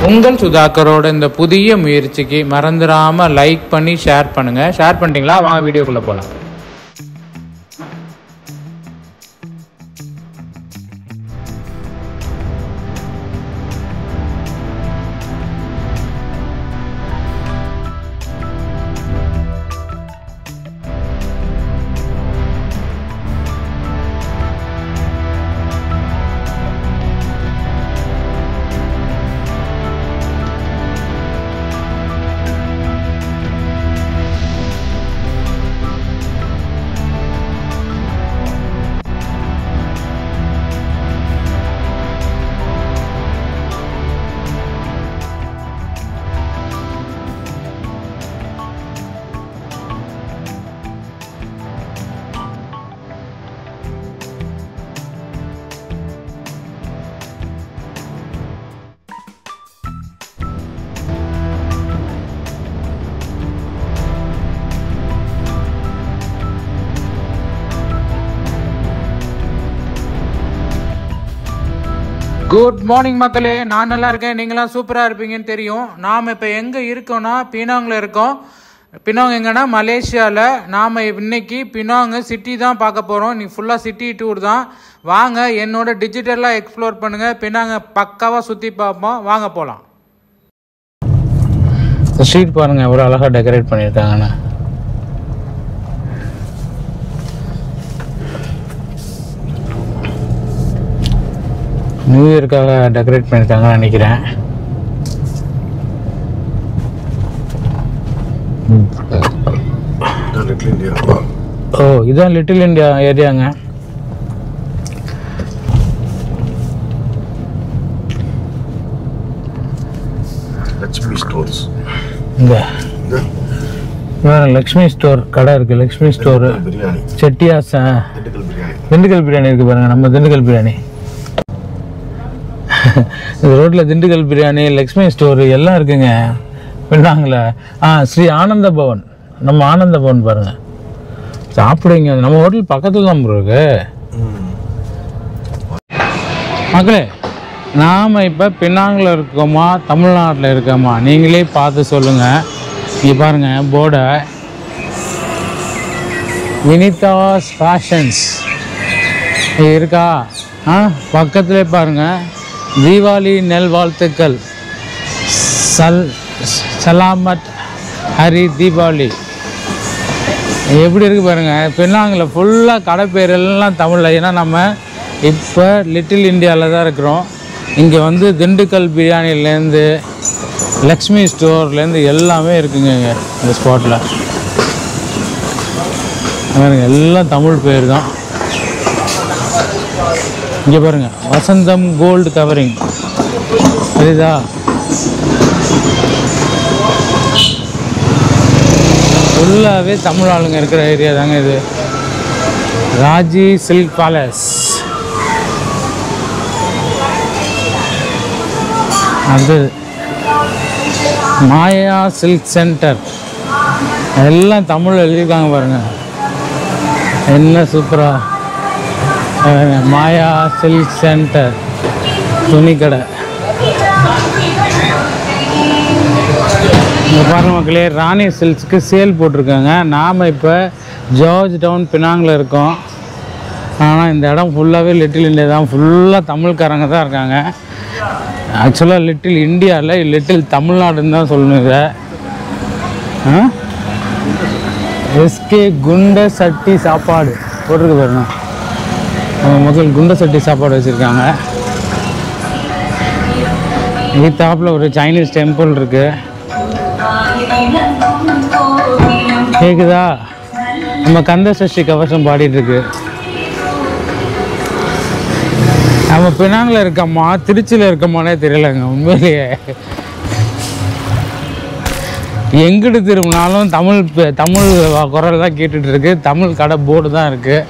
உங்கள் சுதாகரோட இந்த புதிய முயற்சிக்கு மறந்துடாமல் லைக் பண்ணி ஷேர் பண்ணுங்கள். ஷேர் பண்ணிட்டீங்களா? வாங்க வீடியோக்குள்ளே போகலாம். குட் மார்னிங் மக்களே, நான் நல்லா இருக்கேன். நீங்களாம் சூப்பராக இருப்பீங்கன்னு தெரியும். நாம் இப்போ எங்கே இருக்கோம்னா பினாங்கில் இருக்கோம். பினாங் எங்கன்னா மலேசியாவில். நாம் இன்னைக்கு பினாங்கு சிட்டி தான் பார்க்க போகிறோம். இன்னைக்கு ஃபுல்லாக சிட்டி டூர் தான். வாங்க என்னோட டிஜிட்டலாக எக்ஸ்ப்ளோர் பண்ணுங்கள். பினாங்கை பக்காவாக சுற்றி பார்ப்போம். வாங்க போகலாம். ஸ்ட்ரீட் பாருங்கள் எவ்வளோ அழகாக டெக்கரேட் பண்ணியிருக்காங்கண்ணா. நியூ இயர்க்காக டெக்கரேட் பண்ணியிருக்காங்கன்னு நினைக்கிறேன். ஓ, இதுதான் லிட்டில் இந்தியா ஏரியாங்க. லக்ஷ்மி ஸ்டோர்ஸ். இங்கே லக்ஷ்மி ஸ்டோர் கடை இருக்குது. லக்ஷ்மி ஸ்டோரு, செட்டியாஸ், திண்டுக்கல் பிரியாணி இருக்குது பாருங்கள். நம்ம திண்டுக்கல் பிரியாணி இந்த ரோட்டில் திண்டுக்கல் பிரியாணி, லக்ஷ்மி ஸ்டோரு எல்லாம் இருக்குங்க பின்னாங்கள. ஸ்ரீ ஆனந்த பவன், நம்ம ஆனந்த பவன் பாருங்கள். சாப்பிடுங்க, நம்ம ஹோட்டல் பக்கத்தில் தான் இருக்கு மக்களே. நாம் இப்போ பின்னாங்கில் இருக்கோமா தமிழ்நாட்டில் இருக்கோமா நீங்களே பார்த்து சொல்லுங்கள். இங்கே பாருங்கள் போர்டை, வினிதாஸ் ஃபேஷன்ஸ் இருக்கா? பக்கத்துலேயே பாருங்கள் தீபாவளி நல்வாழ்த்துக்கள், சலாமத் ஹரி தீபாவளி. எப்படி இருக்குது பாருங்கள். பின்னாங்கில் ஃபுல்லாக கடை பேர் எல்லாம் தமிழில். ஏன்னா நம்ம இப்போ லிட்டில் இந்தியாவில் தான் இருக்கிறோம். இங்கே வந்து திண்டுக்கல் பிரியாணிலேருந்து லக்ஷ்மி ஸ்டோர்லேருந்து எல்லாமே இருக்குங்க இங்கே இந்த ஸ்பாட்டில். பாருங்க எல்லாம் தமிழ் பேர் தான். இங்கே பாருங்கள் வசந்தம் கோல்டு கவரிங் சரிதா? ஃபுல்லாகவே தமிழ் ஆளுங்க இருக்கிற ஏரியா தாங்க இது. ராஜி சில்க் பேலஸ், அது மாயா சில்க் சென்டர், எல்லாம் தமிழ் எழுதியிருக்காங்க பாருங்கள். என்ன சூப்பராக மாயா சில்க் சென்டர் துணி கடை. இங்கே பாருங்க மக்களே, ராணி சில்க்ஸ்க்கு சேல் போட்டிருக்காங்க. நாம் இப்போ ஜார்ஜ் டவுன் பினாங்கில் இருக்கோம். ஆனால் இந்த இடம் ஃபுல்லாகவே லிட்டில் இந்தியா தான். ஃபுல்லாக தமிழ்காரங்க தான் இருக்காங்க. ஆக்சுவலாக லிட்டில் இந்தியாவில் லிட்டில் தமிழ்நாடுன்னு தான் சொல்லணும். இதை எஸ்கே குண்ட சட்டி சாப்பாடு போட்டிருக்கு பாருங்க. முதல் குண்ட சட்டி சாப்பாடு வச்சுருக்காங்க. டாப்பில் ஒரு சைனீஸ் டெம்பிள் இருக்குது. கேக்குதா? நம்ம கந்த சஷ்டி கவசம் பாடிட்டுருக்கு. நம்ம பினாங்கில் இருக்கோமா திருச்சியில் இருக்கோமானே தெரியலங்க உண்மையிலேயே. எங்கிட்டு திரும்பினாலும் தமிழ் குரல் தான் கேட்டுட்ருக்கு. தமிழ் கடை போர்டு தான் இருக்குது.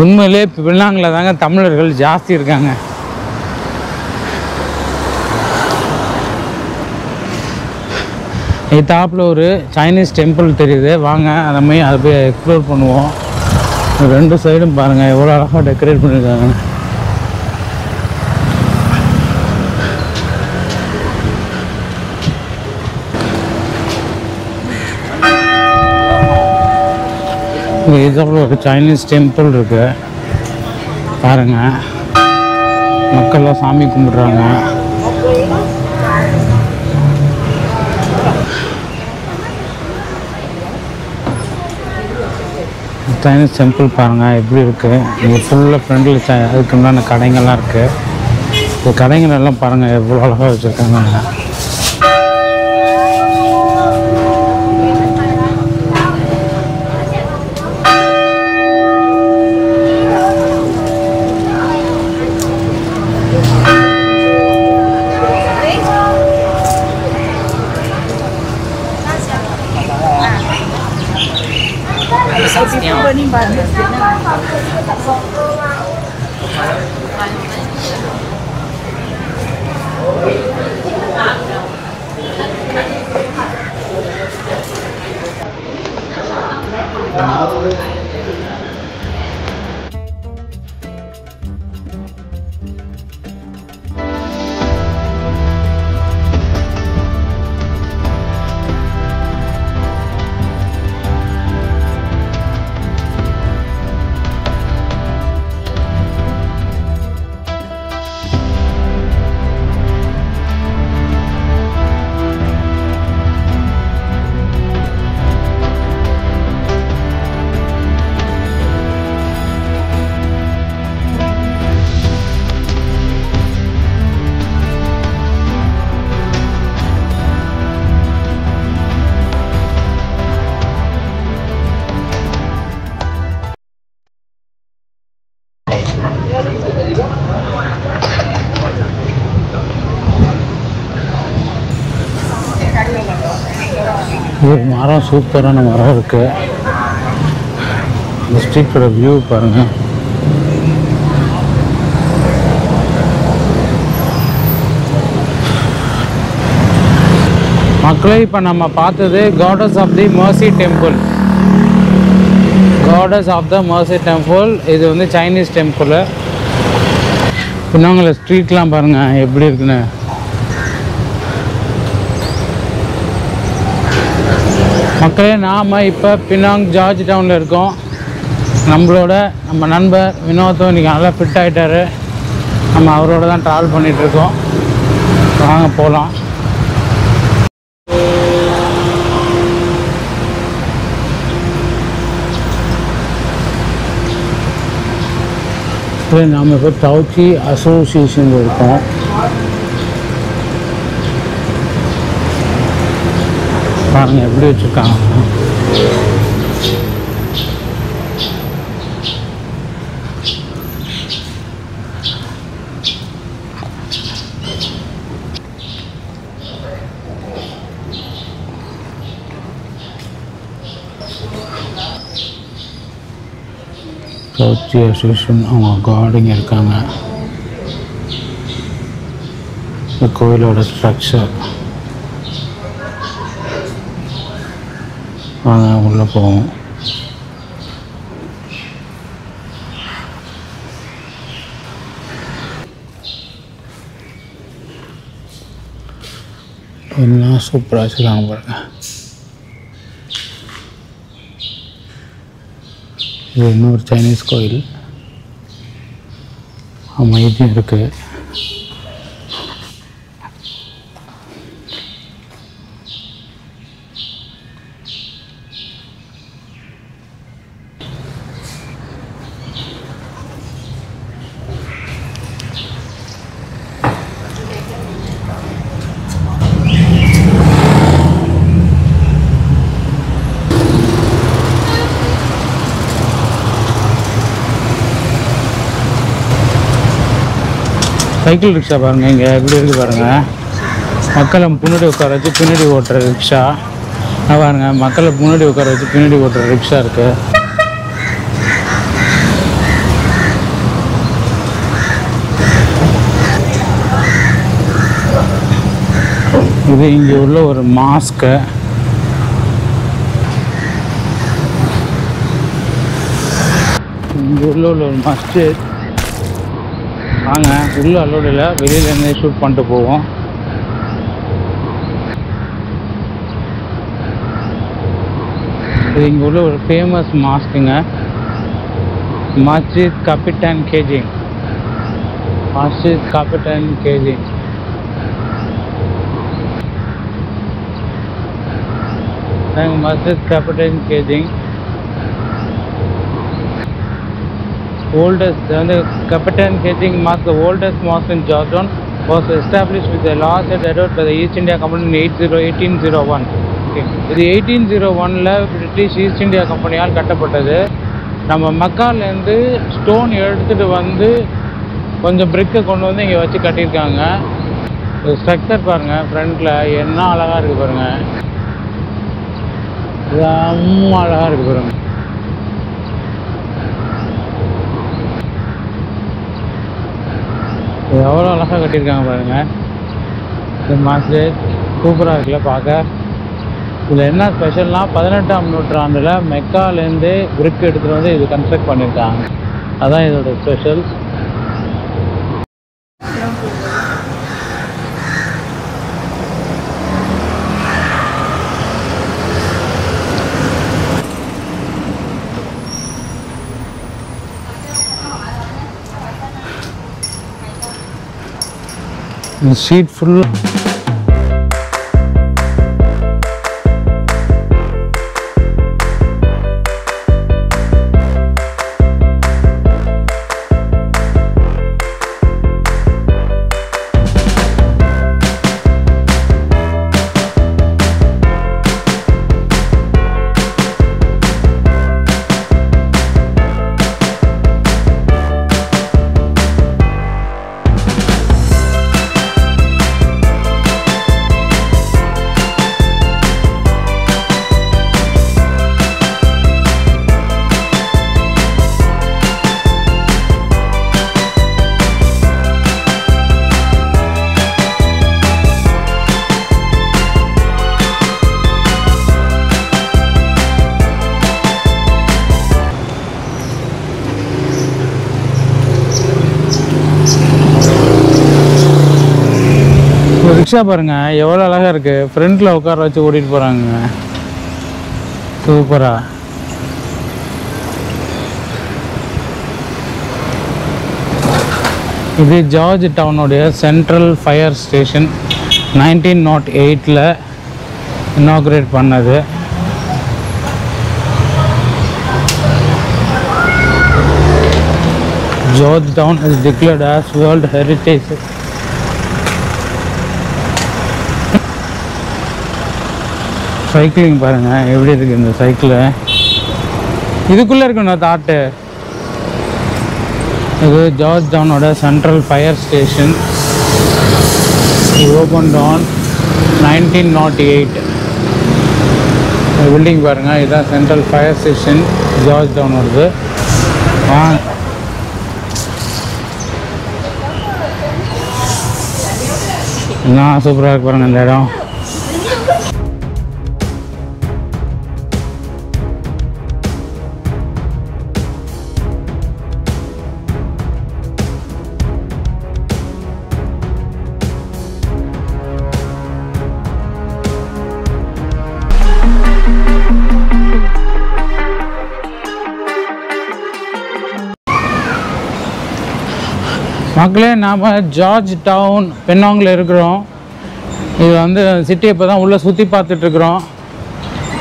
உண்மையிலே பினாங்கில் தாங்க தமிழர்கள் ஜாஸ்தி இருக்காங்க. டாப்பில் ஒரு சைனீஸ் டெம்பிள் தெரியுது. வாங்க அதை போய் எக்ஸ்ப்ளோர் பண்ணுவோம். ரெண்டு சைடும் பாருங்கள் எவ்வளோ அழகாக டெக்கரேட் பண்ணியிருக்காங்க. இதில் ஒரு சைனீஸ் டெம்பிள் இருக்கு பாருங்க. மக்கள்லாம் சாமி கும்பிடுறாங்க. சைனீஸ் டெம்பிள் பாருங்கள் எப்படி இருக்குது. இங்கே ஃபுல்லாக ஃப்ரெண்டில் அதுக்கு உண்டான கடைங்கள்லாம் இருக்குது. இந்த கடைகள் எல்லாம் பாருங்கள் எவ்வளோ அழகாக வச்சுருக்காங்க. ஒரு மரம், சூப்பரான மரம் இருக்கு. இந்த ஸ்ட்ரீட்டோட வியூ பாருங்க. மக்களே, இப்போ நம்ம பார்த்தது goddess of the mercy temple. Goddess of the mercy temple. இது வந்து சைனீஸ் டெம்பிள். பின்னாங்கள ஸ்ட்ரீட்லாம் பாருங்க எப்படி இருக்குன்னு. மக்களே, நாம் இப்போ பினாங் ஜார்ஜ் டவுனில் இருக்கோம். நம்ம நண்பர் வினோத்தும் இன்றைக்கி நல்லா ஃபிட் ஆகிட்டார். நம்ம அவரோட தான் ட்ராவல் பண்ணிகிட்ருக்கோம். வாங்க போகலாம். நாம் இப்போ டவுச்சி அசோசியேஷனில் இருக்கோம். பாருங்க எப்படி வச்சுருக்காங்க. டவுச்சி அசோசியேஷன் அவங்க கார்டிங்க இருக்காங்க. இந்த கோயிலோட ஸ்ட்ரக்சர் வாங்க உள்ளே போவோம். எல்லாம் சூப்பராக வச்சுருக்காங்க பாருங்க. இது இன்னொரு சைனீஸ் கோயில். அமைதியும் இருக்குது. சைக்கிள் ரிக்ஷா பாருங்கள் இங்கே எப்படி இருக்குது பாருங்கள். மக்களை முன்னாடி உட்கார வச்சு பின்னாடி ஓட்டுற ரிக்ஷா பாருங்கள். மக்களை முன்னாடி உட்கார வச்சு பின்னாடி ஓட்டுற ரிக்ஷா இருக்குது. இது இங்கே உள்ள ஒரு மாஸ்க்கு. இங்கே உள்ள ஒரு மஸ்ஜித். வாங்க உள்ள அலோடு இல்லை, வெளியிலேருந்து ஷூட் பண்ணிட்டு போவோம். இது இங்கே உள்ள ஒரு famous மாஸ்க்குங்க. Masjid Kapitan Kejing. Masjid Kapitan Kejing. Masjid Kapitan Kejing. Oldest, the Kapitan Kejing Mosque, the oldest mosque in Jordan, was established with a law set adopted by the East India Company in 1801. Okay. இது 1801ல British east India கம்பெனியால் கட்டப்பட்டது. நம்ம மக்காலேருந்து stone எடுத்துகிட்டு வந்து கொஞ்சம் பிரிக்கை கொண்டு வந்து இங்கே வச்சு கட்டியிருக்காங்க. ஸ்ட்ரக்சர் பாருங்கள், ஃப்ரண்ட்டில் என்ன அழகாக இருக்குது பாருங்கள், ரொம்ப அழகாக இருக்குது பாருங்கள். எவ்வளோ அழகாக கட்டியிருக்காங்க பாருங்கள். இந்த மஸ்ஜித் சூப்பராக இருக்குல்ல பார்க்க. இதில் என்ன ஸ்பெஷல்னால் 18ஆம் நூற்றாண்டில் மெக்காலேருந்து பிரிக் எடுத்துகிட்டு வந்து இது கன்ஸ்ட்ரக்ட் பண்ணியிருக்காங்க. அதுதான் இதோட special. The street full. Rickshaw பாருங்க எவ்வளோ அழகாக இருக்குது. ஃப்ரண்ட்டில் உட்கார வச்சு ஓட்டிகிட்டு போகிறாங்க. சூப்பராக. இது ஜார்ஜ் டவுனுடைய சென்ட்ரல் ஃபயர் ஸ்டேஷன் 1908ல் இனாக்ரேட் பண்ணது. George Town is declared as world heritage. Cycling பாருங்கள் எப்படி இருக்குது இந்த சைக்கிளு. இதுக்குள்ளே இருக்கணும் தாட்டு. இது ஜார்ஜ் டவுனோட central fire station. Open on 1908. Building பாருங்கள், இதுதான் சென்ட்ரல் ஃபயர் ஸ்டேஷன் ஜார்ஜ் டவுனோடது. என்ன சூப்பராக இருக்கு பாருங்கள் இந்த இடம். மக்களே, நாம் ஜார்ஜ் டவுன் பெனாங்கில் இருக்கிறோம். இது வந்து சிட்டி இப்போ தான் உள்ளே சுற்றி பார்த்துட்ருக்குறோம்.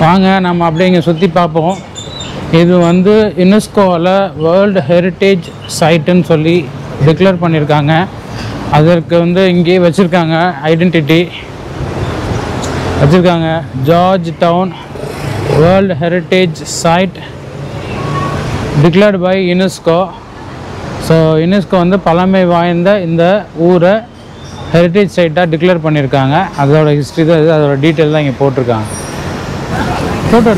வாங்க நம்ம அப்படியே இங்கே சுற்றி பார்ப்போம். இது வந்து யுனெஸ்கோவில் வேர்ல்டு ஹெரிட்டேஜ் சைட்டுன்னு சொல்லி டிக்ளேர் பண்ணியிருக்காங்க. அதற்கு வந்து இங்கேயே வச்சுருக்காங்க, ஐடென்டிட்டி வச்சுருக்காங்க. George Town world heritage site declared by UNESCO. So UNESCO வந்து பழமை வாய்ந்த இந்த ஊரை ஹெரிட்டேஜ் சைட்டாக டிக்ளேர் பண்ணியிருக்காங்க. அதோட ஹிஸ்ட்ரி தான் இது, அதோட டீட்டெயில் தான் இங்கே போட்டிருக்காங்க. ஃபோட்டோ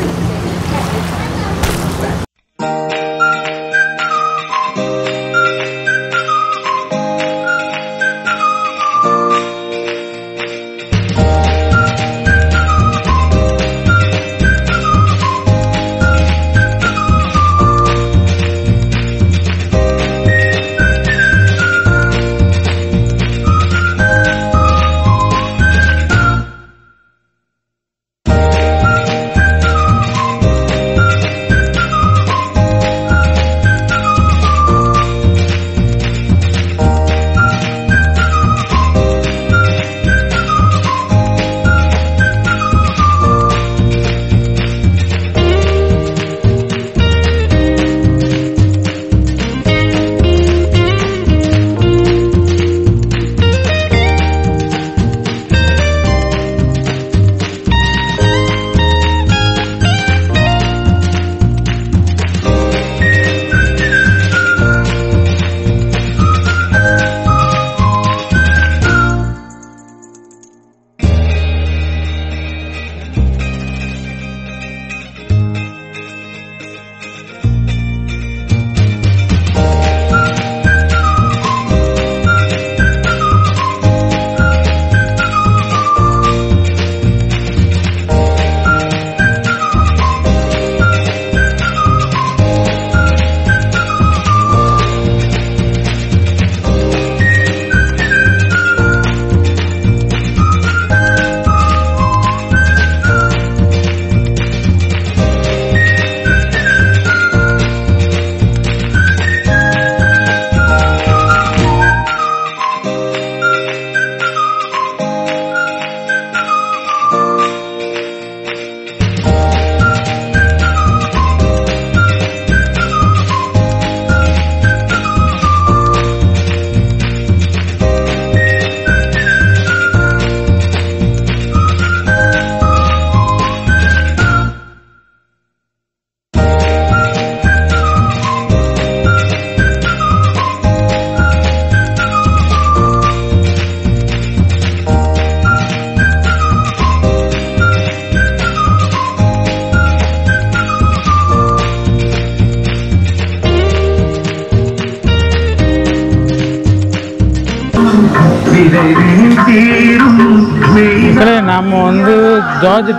நாம் வந்து ஜார்ஜ்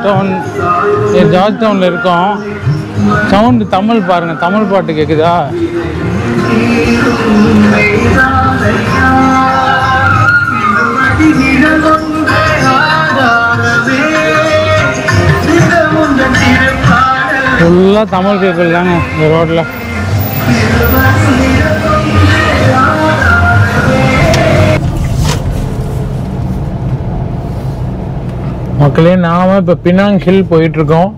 டவுனில் இருக்கோம். சவுண்டு தமிழ் பாருங்கள், தமிழ் பாட்டு கேட்குதா? ஃபுல்லாக தமிழ் பீப்புள் தாங்க இந்த ரோட்டில். மக்களே, நாம இப்போ பினாங் ஹில் போயிட்டுருக்கோம்.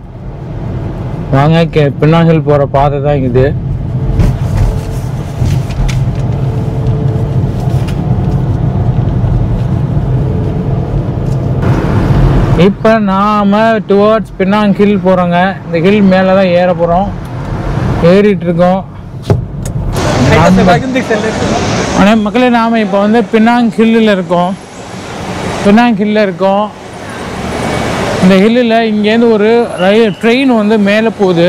வாங்க, பினாங் ஹில் போகிற பாதை தான் இது. இப்போ நாம் டுவர்ட்ஸ் பினாங் ஹில் போகிறோங்க. இந்த ஹில் மேலே தான் ஏற போகிறோம். ஏறிட்டுருக்கோம். மக்களே, நாம் இப்போ வந்து பினாங் ஹில்லில் இருக்கோம். இந்த ஹில்லில் இங்கேருந்து ஒரு ட்ரெயின் வந்து மேலே போகுது.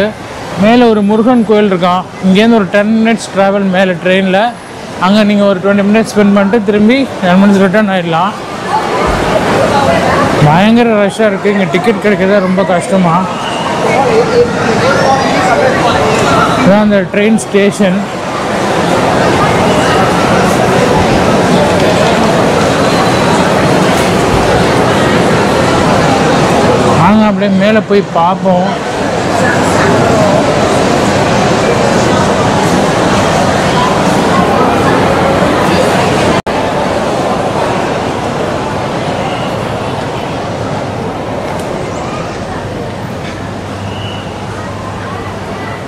மேலே ஒரு முருகன் கோயில் இருக்கான். இங்கேருந்து ஒரு 10 minutes ட்ராவல் மேலே ட்ரெயினில். அங்கே நீங்கள் ஒரு 20 minutes ஸ்பெண்ட் பண்ணிட்டு திரும்பி 10 minutes ரிட்டர்ன் ஆகிடலாம். பயங்கர ரஷ்ஷாக இருக்குது. இங்கே டிக்கெட் கிடைக்கிறதா ரொம்ப கஷ்டமாக. இதுதான் அந்த ட்ரெயின் ஸ்டேஷன். வாங்க அப்படியே மேலே போய் பார்ப்போம்.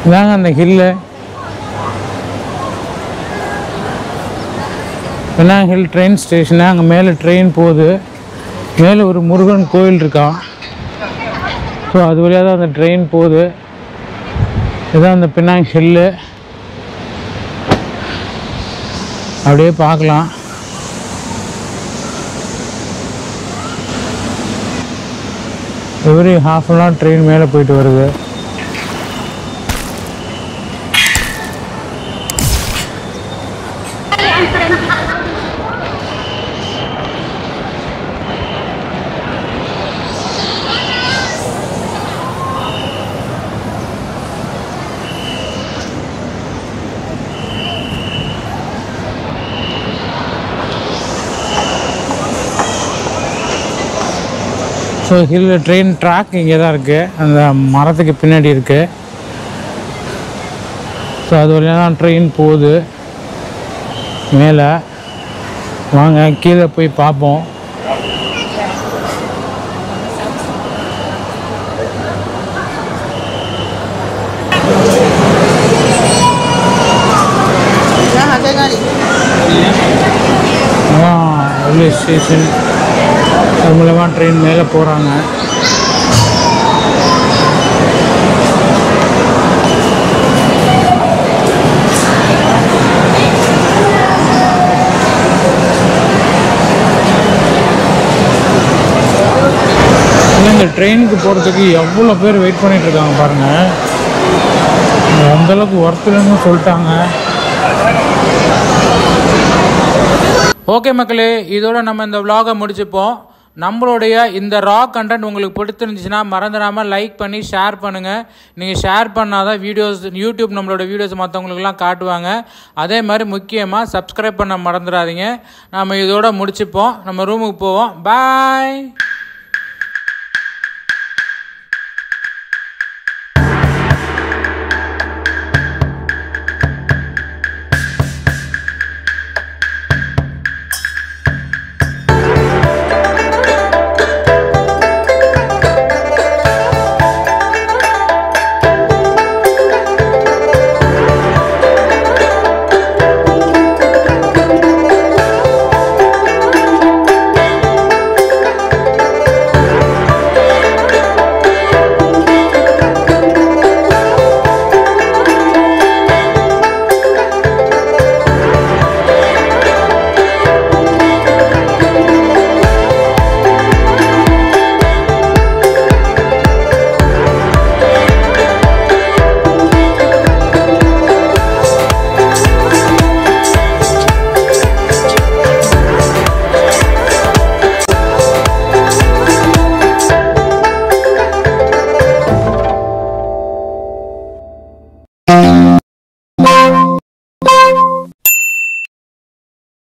இதாங்க அந்த hill. Penang hill train station. அங்கே மேலே ட்ரெயின் போகுது. மேலே ஒரு முருகன் கோயில் இருக்கான். ஸோ அது வழியாக தான் அந்த ட்ரெயின் போகுது. இதுதான் அந்த பினாங் ஹில்லு. அப்படியே பார்க்கலாம். Every half an hour train மேலே போயிட்டு வருது. ஸோ ஹில் ட்ரெயின் ட்ராக் இங்கே தான் இருக்குது. அந்த மரத்துக்கு பின்னாடி இருக்குது. ஸோ அது வழியாக தான் ட்ரெயின் போகுது மேலே. வாங்க கீழே போய் பார்ப்போம். Railway station. அது மூலமாக ட்ரெயின் மேலே போகிறாங்க. இந்த ட்ரெயினுக்கு போகிறதுக்கு எவ்வளோ பேர் வெயிட் பண்ணிகிட்டு இருக்காங்க பாருங்கள். அந்தளவுக்கு ஒர்த் இல்லைன்னு சொல்லிட்டாங்க. ஓகே மக்களே, இதோட நம்ம இந்த vlog-ஐ முடிச்சுப்போம். நம்மளுடைய இந்த ரா கண்டென்ட் உங்களுக்கு பிடிச்சிருந்துச்சுன்னா மறந்துடாமல் லைக் பண்ணி ஷேர் பண்ணுங்கள். நீங்கள் ஷேர் பண்ணால் தான் யூடியூப் நம்மளோட வீடியோஸ் மற்றவங்களுக்குலாம் காட்டுவாங்க. அதே மாதிரி முக்கியமாக சப்ஸ்கிரைப் பண்ண மறந்துடாதீங்க. நம்ம இதோட முடிச்சுப்போம். நம்ம ரூமுக்கு போவோம். பாய்.